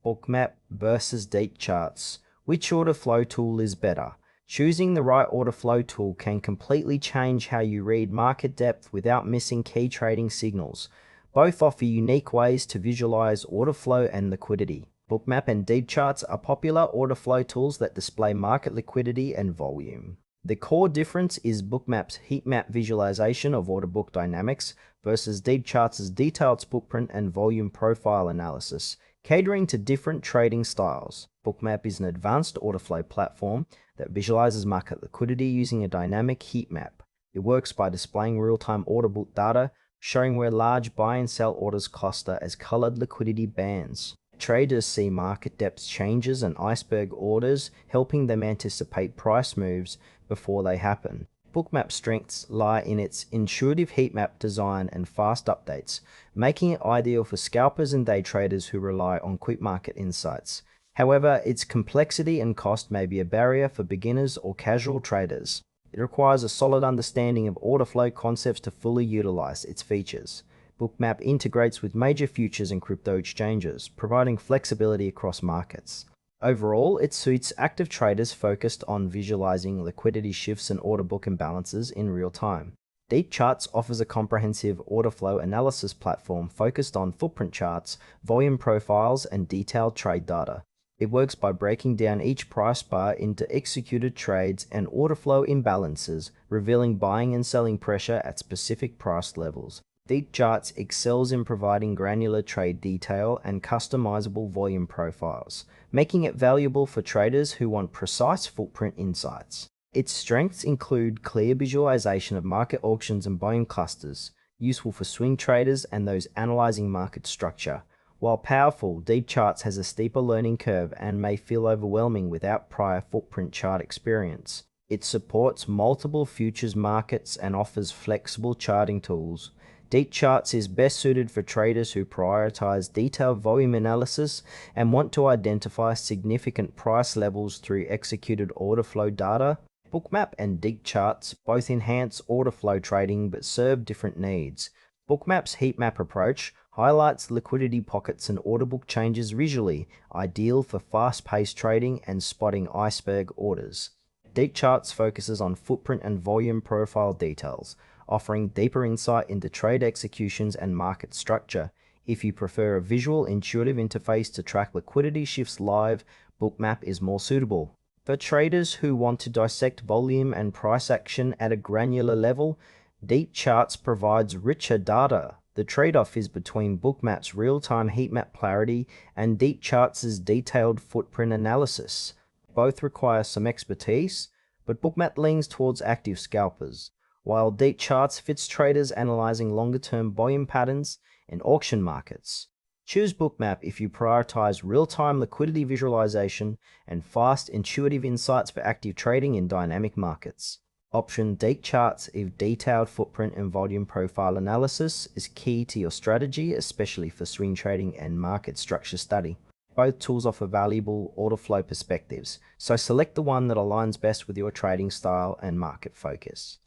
Bookmap versus Deep Charts. Which order flow tool is better? Choosing the right order flow tool can completely change how you read market depth without missing key trading signals. Both offer unique ways to visualize order flow and liquidity. Bookmap and Deep Charts are popular order flow tools that display market liquidity and volume. The core difference is Bookmap's heat map visualization of order book dynamics versus Deep Charts' detailed footprint and volume profile analysis, catering to different trading styles. Bookmap is an advanced order flow platform that visualizes market liquidity using a dynamic heat map. It works by displaying real-time order book data, showing where large buy and sell orders cluster as colored liquidity bands. Traders see market depth changes and iceberg orders, helping them anticipate price moves before they happen. Bookmap's strengths lie in its intuitive heat map design and fast updates, making it ideal for scalpers and day traders who rely on quick market insights. However, its complexity and cost may be a barrier for beginners or casual traders. It requires a solid understanding of order flow concepts to fully utilize its features. Bookmap integrates with major futures and crypto exchanges, providing flexibility across markets. Overall, it suits active traders focused on visualizing liquidity shifts and order book imbalances in real time. Deep Charts offers a comprehensive order flow analysis platform focused on footprint charts, volume profiles, and detailed trade data. It works by breaking down each price bar into executed trades and order flow imbalances, revealing buying and selling pressure at specific price levels. Deep Charts excels in providing granular trade detail and customizable volume profiles, making it valuable for traders who want precise footprint insights. Its strengths include clear visualization of market auctions and volume clusters, useful for swing traders and those analyzing market structure. While powerful, Deep Charts has a steeper learning curve and may feel overwhelming without prior footprint chart experience. It supports multiple futures markets and offers flexible charting tools. Deep Charts is best suited for traders who prioritize detailed volume analysis and want to identify significant price levels through executed order flow data. Bookmap and Deep Charts both enhance order flow trading but serve different needs. Bookmap's heat map approach highlights liquidity pockets and order book changes visually, ideal for fast-paced trading and spotting iceberg orders. Deep Charts focuses on footprint and volume profile details, offering deeper insight into trade executions and market structure. If you prefer a visual, intuitive interface to track liquidity shifts live, Bookmap is more suitable. For traders who want to dissect volume and price action at a granular level, Deep Charts provides richer data. The trade-off is between Bookmap's real-time heat map clarity and Deep Charts' detailed footprint analysis. Both require some expertise, but Bookmap leans towards active scalpers, while Deep Charts fits traders analyzing longer-term volume patterns in auction markets. Choose Bookmap if you prioritize real-time liquidity visualization and fast, intuitive insights for active trading in dynamic markets. Option Deep Charts if detailed footprint and volume profile analysis is key to your strategy, especially for swing trading and market structure study. Both tools offer valuable order flow perspectives, so select the one that aligns best with your trading style and market focus.